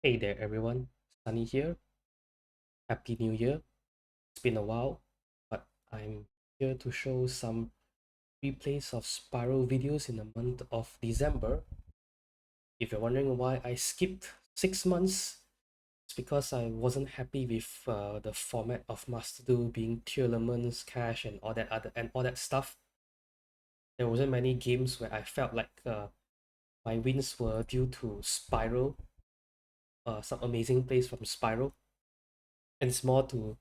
Hey there, everyone. Sunny here. Happy New Year. It's been a while, but I'm here to show some replays of Spiral videos in the month of December. If you're wondering why I skipped 6 months, it's because I wasn't happy with the format of Master Duel being tournaments, cash, and all that stuff. There wasn't many games where I felt like my wins were due to Spiral, some amazing plays from Spiral, and it's more to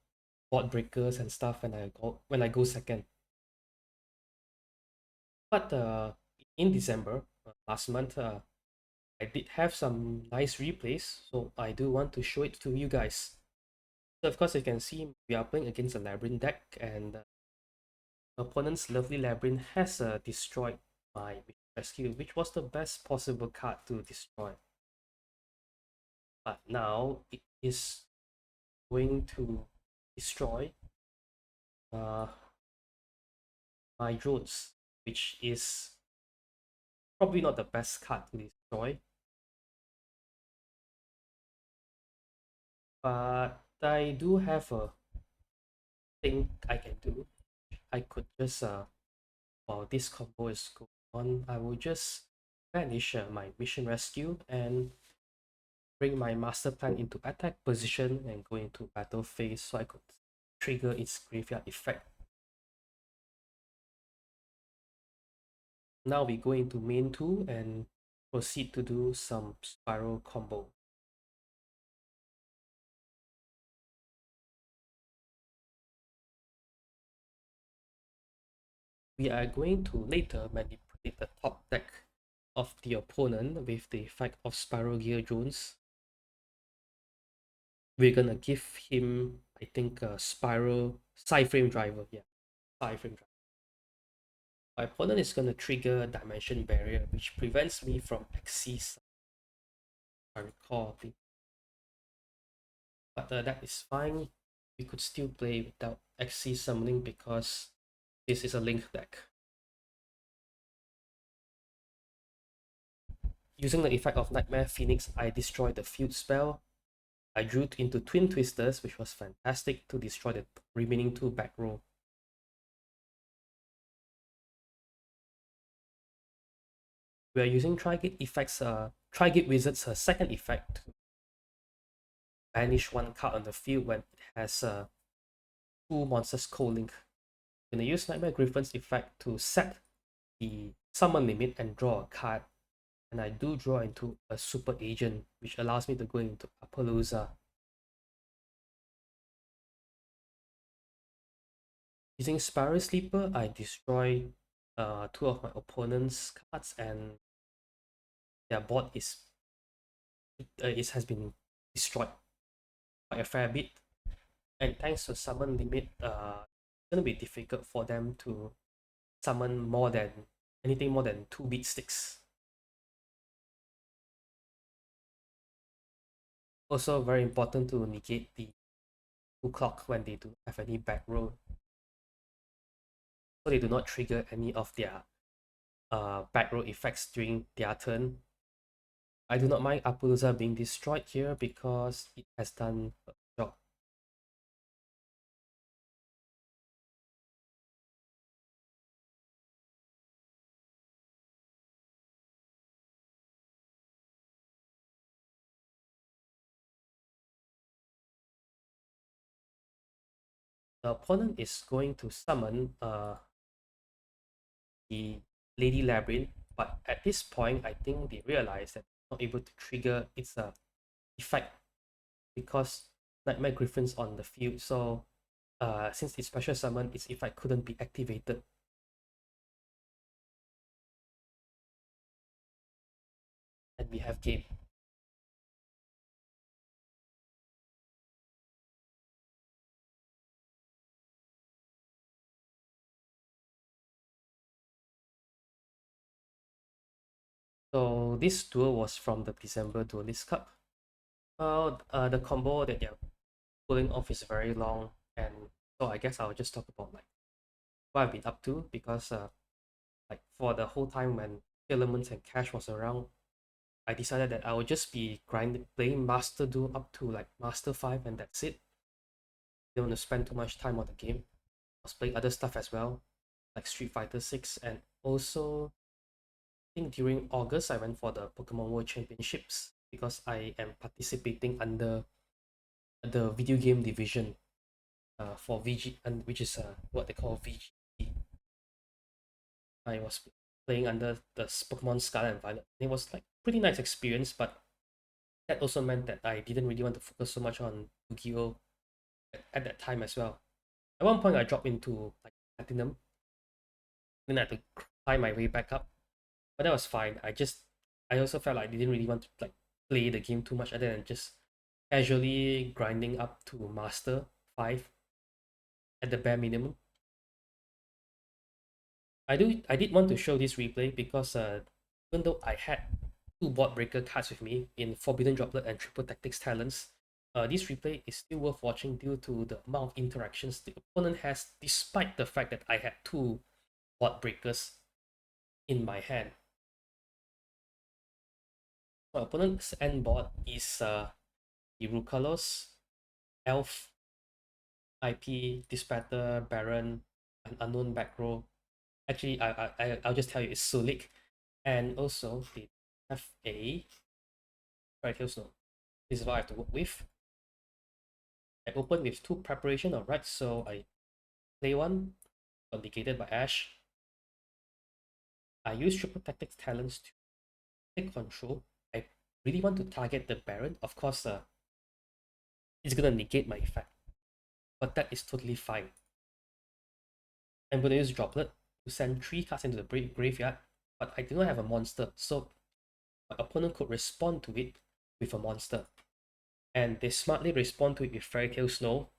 board breakers and stuff when I go second. But in December last month, I did have some nice replays, so I do want to show it to you guys. So of course you can see we are playing against a Labyrinth deck, and opponent's lovely Labyrinth has destroyed my rescue, which was the best possible card to destroy. But now it is going to destroy uh, my drones, which is probably not the best card to destroy. But I do have a thing I can do. I could just while this combo is going on, I will just banish my mission rescue and bring my master plan into attack position and go into battle phase so I could trigger its graveyard effect. Now we go into main 2 and proceed to do some spiral combo. We are going to later manipulate the top deck of the opponent with the effect of Spiral Gear Drones. We're gonna give him, I think, a Spiral Frame Driver. Yeah, Frame Driver. My opponent is gonna trigger Dimension Barrier, which prevents me from Xyz, I recall. But that is fine. We could still play without Xyz summoning because this is a link deck. Using the effect of Nightmare Phoenix, I destroyed the field spell. I drew into Twin Twisters, which was fantastic to destroy the remaining 2 back row. We are using Trigate effects, Trigate Wizard's second effect to banish 1 card on the field when it has 2 monsters co-link. I'm gonna use Nightmare Griffin's effect to set the summon limit and draw a card. And I do draw into a Super Agent, which allows me to go into Appaloosa. Using Spiral Sleeper, I destroy 2 of my opponent's cards, and their board has been destroyed quite a fair bit. And thanks to summon limit, it's gonna be difficult for them to summon anything more than 2 beat sticks. Also very important to negate the 2 clock when they do have any back row, so they do not trigger any of their back row effects during their turn. I do not mind Appaloosa being destroyed here because it has done a job. The opponent is going to summon the Lady Labyrinth, but at this point, I think they realize that they're not able to trigger its effect because Nightmare Griffin's on the field. So, since it's special summon, its effect couldn't be activated. And we have game. So this duel was from the December Duelist Cup. Well, the combo that they're pulling off is very long, and so I guess I'll just talk about like what I've been up to because like for the whole time when Elements and Cash was around, I decided that I would just be playing Master Duel up to like Master 5 and that's it. Don't want to spend too much time on the game. I was playing other stuff as well, like Street Fighter 6, and also I think during August I went for the Pokemon World Championships because I am participating under the video game division for VG, and which is what they call VG. I was playing under the Pokemon Scarlet and Violet. It was like pretty nice experience, but that also meant that I didn't really want to focus so much on Yu-Gi-Oh at that time as well. At one point, I dropped into like platinum, then I had to climb my way back up, but that was fine. I also felt like I didn't really want to like play the game too much other than just casually grinding up to Master 5 at the bare minimum. I did want to show this replay because even though I had two board breaker cards with me in Forbidden Droplet and Triple Tactics Talents, this replay is still worth watching due to the amount of interactions the opponent has, despite the fact that I had two board breakers in my hand. My opponent's end board is the Rukalos, Elf, IP, Dispatter, Baron, an unknown back row. Actually, I'll just tell you it's Sulik, and also they have a Fairy Tail Snow. This is what I have to work with. I open with two preparation, alright, so I play one, got negated by Ash. I use Triple Tactics Talents to take control. I really want to target the Baron. Of course, it's gonna negate my effect, but that is totally fine. I'm gonna use Droplet to send 3 cards into the graveyard, but I do not have a monster, so my opponent could respond to it with a monster. And they smartly respond to it with Fairy Tail Snow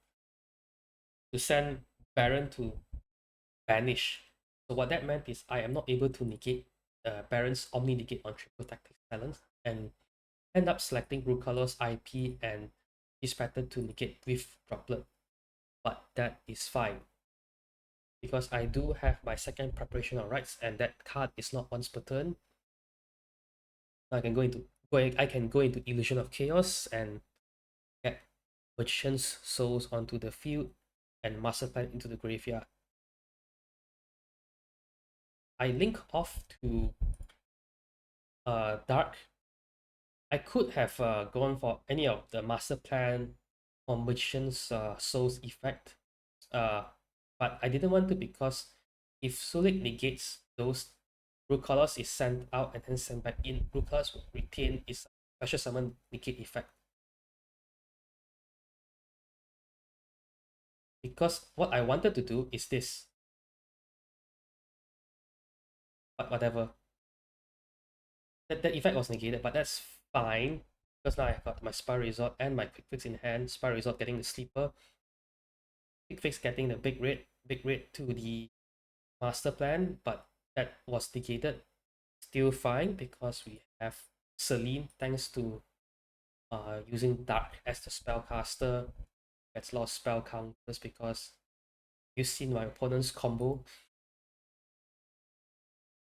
to send Baron to banish. So what that meant is I am not able to negate Baron's Omni Negate on Triple Tactics Talents and end up selecting Rukalos IP and his pattern to negate with Droplet. But that is fine because I do have my second preparation on rights and that card is not once per turn. I can go into Illusion of Chaos and get Magician's Souls onto the field and Master Plan into the graveyard. I link off to Dark. I could have gone for any of the Master Plan or Magician's Souls effect, but I didn't want to because if Sulik negates those, Rukalos is sent out and then sent back in. Rukalos will retain its special summon negate effect. Because what I wanted to do is this. But whatever. That effect was negated, but that's fine. Because now I got my SPYRAL Resort and my Quick Fix in hand. SPYRAL Resort getting the sleeper. Quick Fix getting the big red to the Master Plan, but that was negated. Still fine because we have Celine thanks to using Dark as the spellcaster. Gets a lot of spell counters because you've seen my opponent's combo.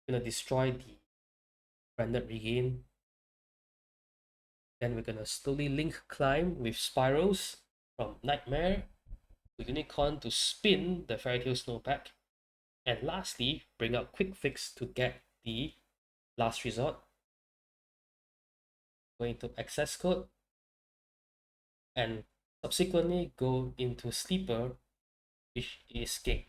Gonna destroy the Branded Regain. Then we're gonna slowly link climb with Spirals from Nightmare to Unicorn to spin the Fairy Tail Snow back. And lastly, bring out Quick Fix to get the Last Resort. Going to Access Code and subsequently go into Sleeper, which is Gate.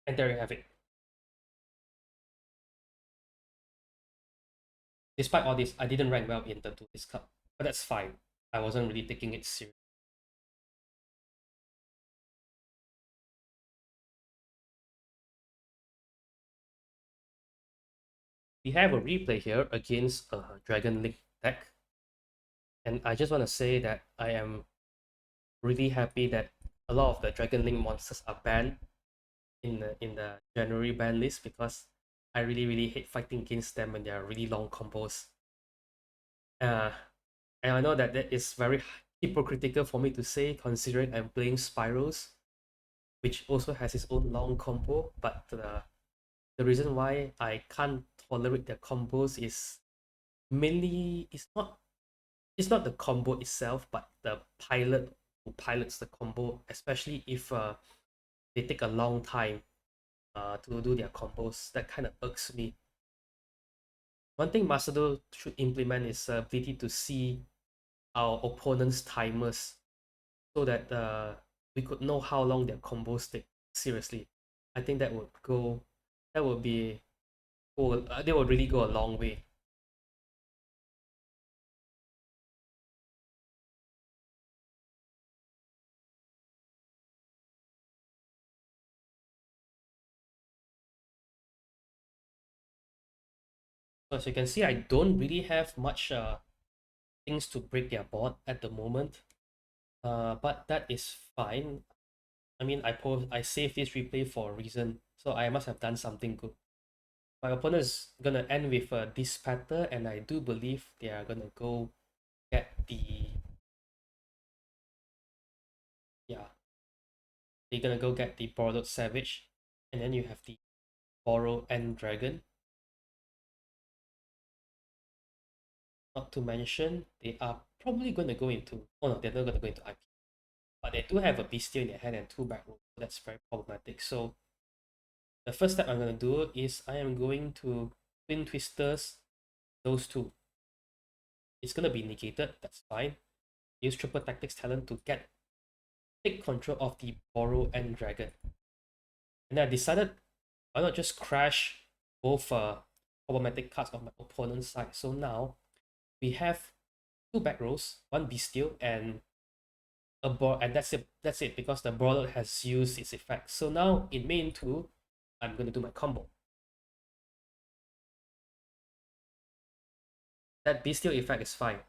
And there you have it. Despite all this, I didn't rank well in the Duelist Cup, but that's fine. I wasn't really taking it seriously. We have a replay here against a Dragon Link deck. And I just want to say that I am really happy that a lot of the Dragon Link monsters are banned in the January ban list because I really hate fighting against them when they are really long combos. And I know that that is very hypocritical for me to say, considering I'm playing Spyrals, which also has its own long combo. But the reason why I can't tolerate their combos is mainly it's not the combo itself, but the pilot who pilots the combo, especially if they take a long time to do their combos. That kind of irks me. One thing Macedo should implement is ability to see our opponent's timers so that we could know how long their combos take. Seriously, I think that would be, they would really go a long way. So as you can see, I don't really have much things to break their board at the moment. But that is fine. I mean, I saved this replay for a reason, so I must have done something good. My opponent is gonna end with a Dispatter, and I do believe they are gonna go get the, yeah, they're gonna go get the Borrowed Savage, and then you have the Borrow and Dragon. Not to mention, they are probably gonna go into, oh no, they're not gonna go into IP, but they do have a Bestial in their hand and two back row, so that's very problematic. So the first step I'm gonna do is I am going to Twin Twisters those two. It's gonna be negated, that's fine. Use Triple Tactics Talent to take control of the Borrow and Dragon. And then I decided, why not just crash both problematic cards of my opponent's side. So now we have two back rows, one Bestial and a board, and that's it. That's it, because the Brawler has used its effect. So now in main 2, I'm gonna do my combo. That Bestial effect is fine.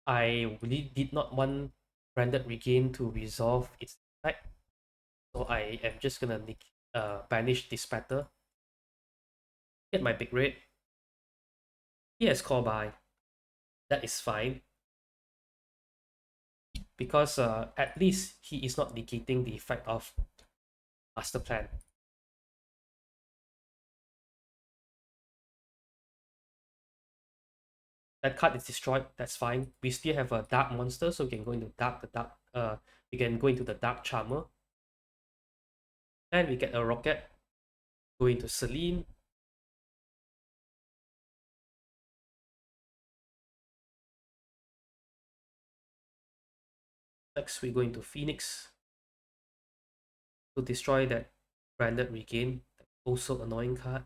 I really did not want Branded Regain to resolve its effect, so I am just gonna banish Dispatter, get my big red. He has call by. That is fine, because at least he is not negating the effect of Master Plan. That card is destroyed. That's fine. We still have a Dark Monster, so we can go into we can go into the Dark Charmer, and we get a Rocket. Go into Celine. Next, we go into Phoenix to destroy that Branded Regain. Also annoying card.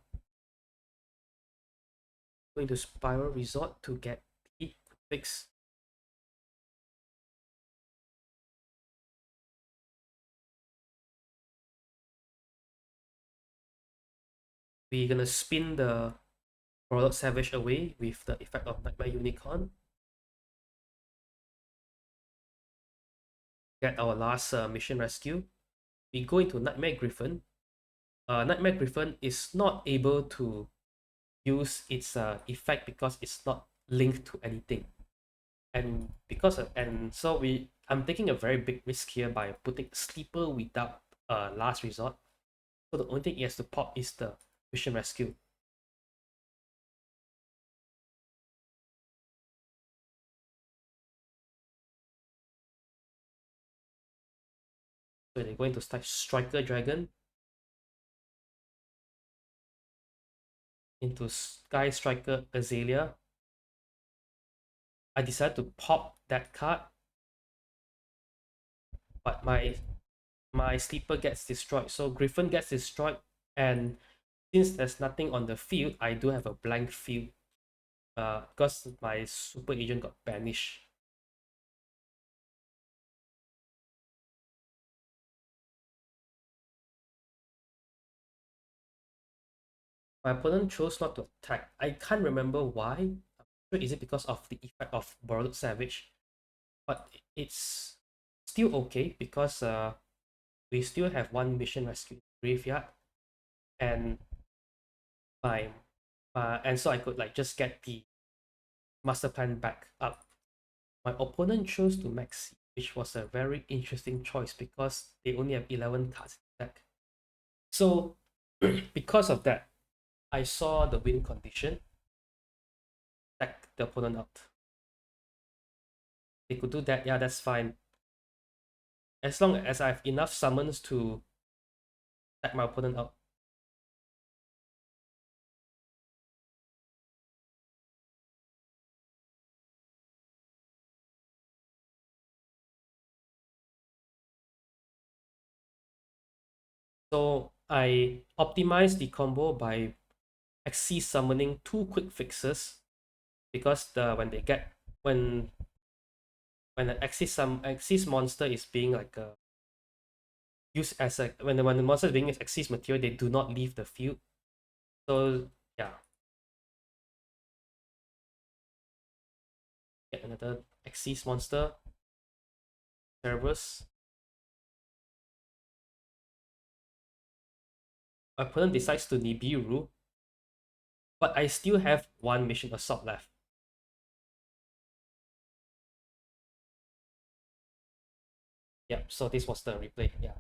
Go into Spiral Resort to get the fix. We're gonna spin the Borrowed Savage away with the effect of Nightmare Unicorn. Get our last mission rescue. We go into Nightmare Griffin. Nightmare Griffin is not able to use its effect because it's not linked to anything, and so I'm taking a very big risk here by putting Sleeper without last resort. So the only thing he has to pop is the mission rescue. So they're going to start Striker Dragon into Sky Striker Azalea. I decided to pop that card, but my Sleeper gets destroyed. So Griffin gets destroyed, and since there's nothing on the field, I do have a blank field because my Super Agent got banished. My opponent chose not to attack. I can't remember why. I'm sure is it because of the effect of Borrowed Savage, but it's still okay because we still have one mission rescue graveyard, and my and so I could like just get the master plan back up. My opponent chose to maxi, which was a very interesting choice because they only have 11 cards in the deck. So because of that, I saw the win condition, deck the opponent out. They could do that, yeah, that's fine. As long as I have enough summons to deck my opponent out. So I optimized the combo by XC summoning 2 quick fixes because when they get when an Axis monster is being like used as a when the monster is being used as Axis material, they do not leave the field. So yeah, get another Axis monster, Cerberus. My opponent decides to Nibiru, but I still have 1 mission assault left. Yep, so this was the replay. Yeah,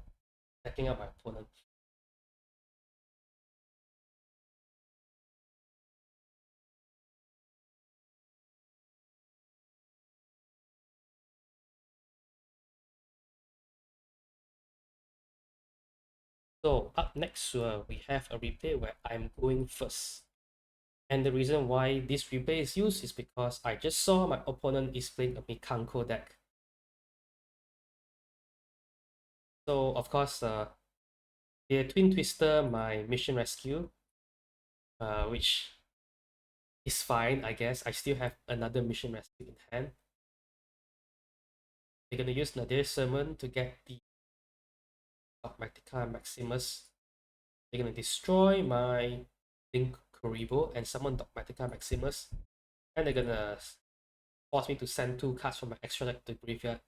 attacking up my opponent. So up next, we have a replay where I'm going first. And the reason why this replay is used is because I just saw my opponent is playing a Mikanko deck. So of course, the Twin Twister, my mission rescue, which is fine, I guess. I still have another mission rescue in hand. They're gonna use Nadir Sermon to get the Dogmatica Maximus. They're gonna destroy my Link Kuribo and summon Dogmatica Maximus. And they're gonna force me to send 2 cards from my extra deck to the graveyard.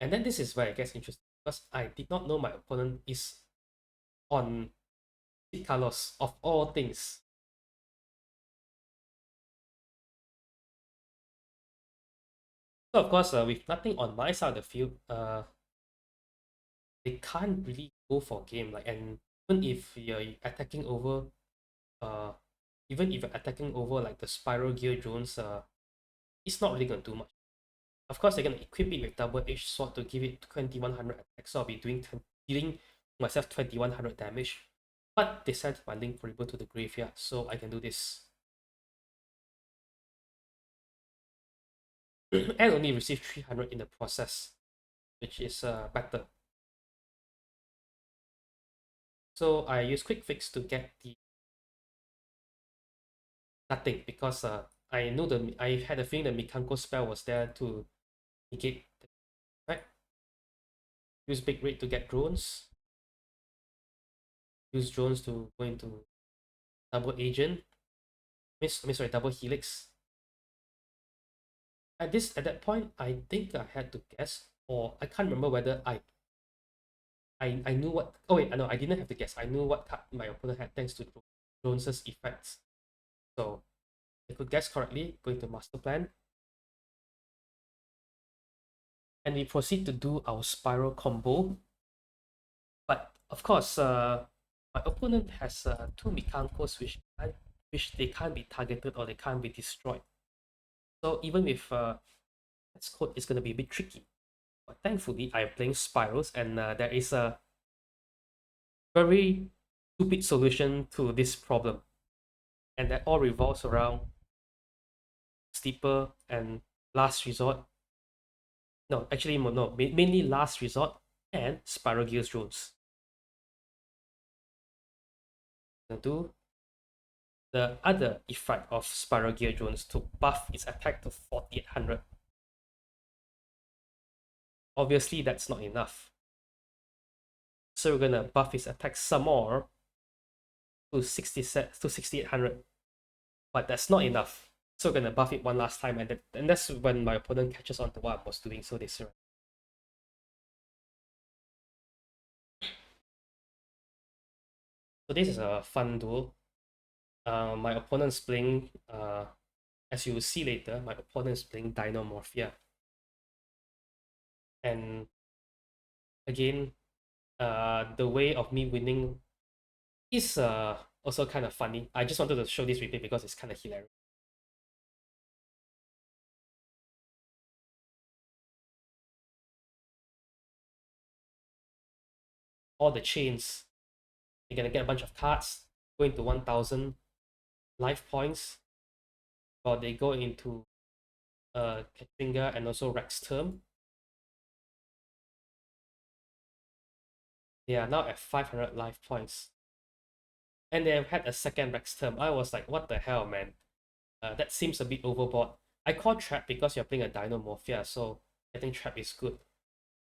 And then this is where it gets interesting because I did not know my opponent is on Carlos of all things. So of course, with nothing on my side of the field, they can't really go for game. Like, and even if you're attacking over, uh, even if you're attacking over like the Spiral Gear drones, it's not really gonna do much. Of course, they're gonna equip it with double-edged sword to give it 2100 attack, so I'll be dealing myself 2100 damage. But they sent my Link Kuriboh to the graveyard, so I can do this. And only receive 300 in the process, which is better. So I use Quick Fix to get the nothing because I know I had a feeling the Mikanko spell was there to negate the effect. Use Big Red to get drones. Use drones to go into double agent. Sorry, double helix. At that point, I think I had to guess, or I can't remember whether I knew what. Oh wait, no, I didn't have to guess. I knew what card my opponent had thanks to Jones's effects. So I could guess correctly, going to master plan, and we proceed to do our spiral combo. But of course, my opponent has 2 Mikankos which they can't be targeted or they can't be destroyed. So even with let's code, it's gonna be a bit tricky. But thankfully, I'm playing spirals, and there is a very stupid solution to this problem, and that all revolves around steeper and last resort. No, actually, no, mainly last resort and spiral gears drones. Do the other effect of Spiral Gear drones to buff its attack to 4800. Obviously, that's not enough. So we're gonna buff its attack some more to 6800. But that's not enough. So we're gonna buff it one last time, and that's when my opponent catches on to what I was doing, so they surrender. So this is a fun duel. My opponent's playing as you will see later, my opponent is playing Dinomorphia. And again, the way of me winning is also kind of funny. I just wanted to show this replay because it's kind of hilarious. All the chains, you're gonna get a bunch of cards, go into 1000 life points, or they go into Katringa and also Rex term. They are now at 500 life points. And they have had a second Rex term. I was like, what the hell, man? That seems a bit overboard. I call trap because you're playing a Dinomorphia, so I think trap is good.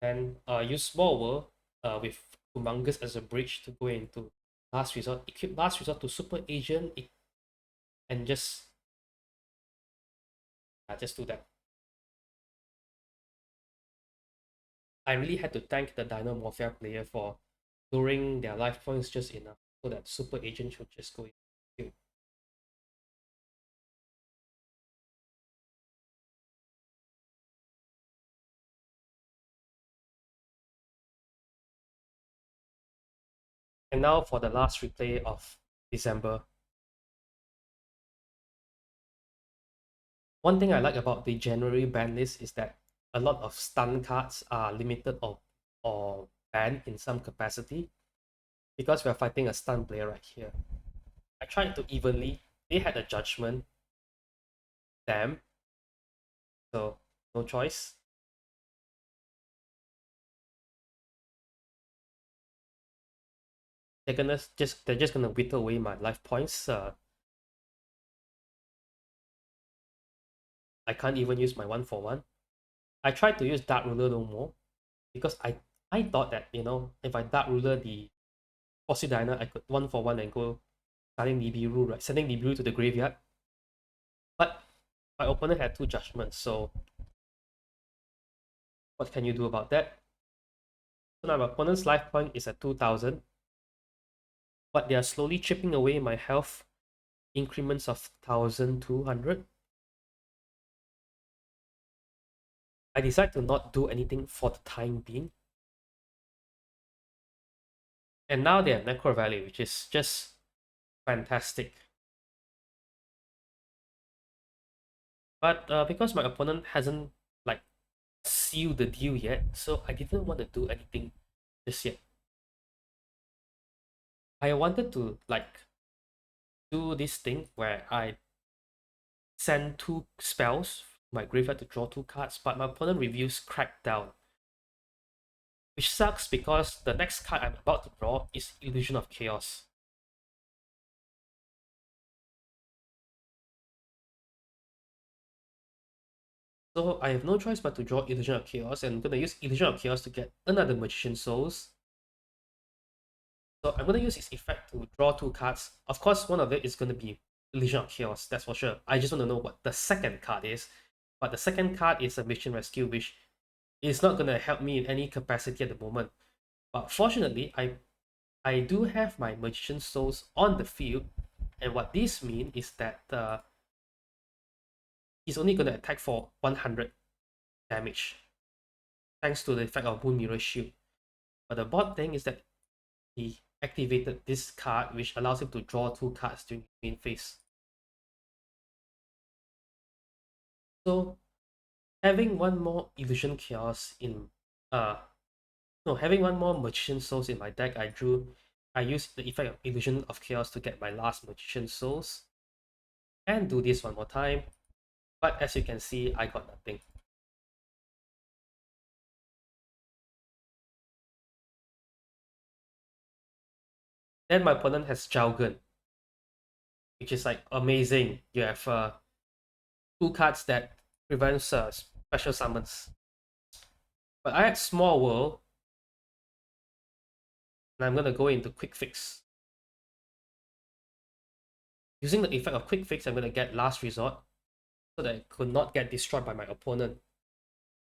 And use Small World with Humongous as a bridge to go into Last Resort. Equip Last Resort to Super Agent and just do that. I really had to thank the Dinomorphia player for lowering their life points just enough so that Super Agent should just go in. And now for the last replay of December. One thing I like about the January ban list is that a lot of stun cards are limited or banned in some capacity because we're fighting a stun player right here. I tried to evenly, they had a judgment, damn, so no choice. They're just gonna whittle away my life points. I can't even use my 1-for-1. I tried to use Dark Ruler no more because I thought that, you know, if I Dark Ruler the Fossil Diner, I could 1-for-1 and go starting Nibiru, right? Sending Nibiru to the graveyard. But my opponent had two judgments, so what can you do about that? So now my opponent's life point is at 2000, but they are slowly chipping away my health increments of 1200. I decide to not do anything for the time being. And now they have Necro Valley, which is just fantastic. But because my opponent hasn't like sealed the deal yet, so I didn't want to do anything just yet. I wanted to like do this thing where I send two spells my graveyard to draw two cards, but my opponent reviews Crackdown, which sucks because the next card I'm about to draw is Illusion of Chaos. So I have no choice but to draw Illusion of Chaos, and I'm gonna use Illusion of Chaos to get another Magician Souls. So I'm gonna use its effect to draw two cards. Of course, one of it is gonna be Illusion of Chaos, that's for sure. I just want to know what the second card is. But the second card is a Mission Rescue, which is not gonna help me in any capacity at the moment. But fortunately, I do have my Magician Souls on the field, and what this means is that he's only gonna attack for 100 damage, thanks to the effect of Moon Mirror Shield. But the bad thing is that he activated this card, which allows him to draw two cards during the main phase. So having one more Illusion Chaos in having one more Magician Souls in my deck, I used the effect of Illusion of Chaos to get my last Magician Souls. And do this one more time. But as you can see, I got nothing. Then my opponent has Jalgun, which is like amazing. You have two cards that prevents special summons. But I had Small World, and I'm gonna go into Quick Fix. Using the effect of Quick Fix, I'm gonna get Last Resort, so that it could not get destroyed by my opponent.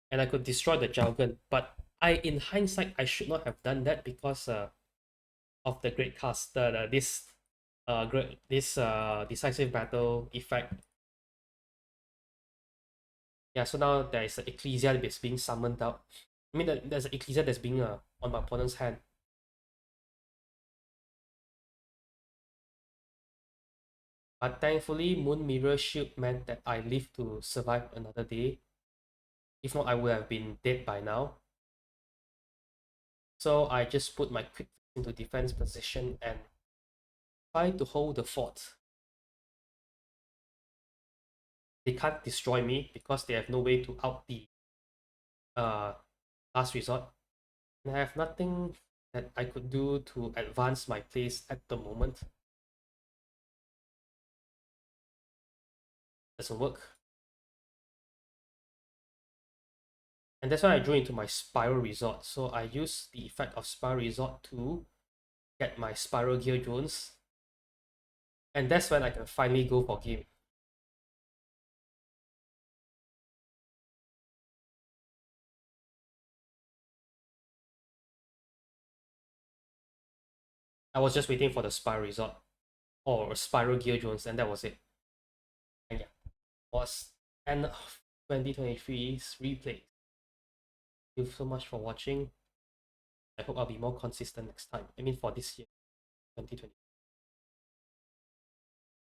And I could destroy the Jalgun. But in hindsight, I should not have done that because of the Great Cast, this Decisive Battle effect. Yeah, so now there is an Ecclesia that's being summoned out. I mean, there's an Ecclesia that's being on my opponent's hand. But thankfully, Moon Mirror Shield meant that I lived to survive another day. If not, I would have been dead by now. So I just put my quick into defense position and try to hold the fort. They can't destroy me because they have no way to out the uh, last resort. And I have nothing that I could do to advance my place at the moment. Doesn't work. And that's why I drew into my Spiral Resort. So I use the effect of Spiral Resort to get my Spiral Gear Drones. And that's when I can finally go for game. I was just waiting for the Spiral Resort or Spiral Gear Drones, and that was it. And yeah, was end of 2023's replay. Thank you so much for watching. I hope I'll be more consistent next time. I mean, for this year, 2020.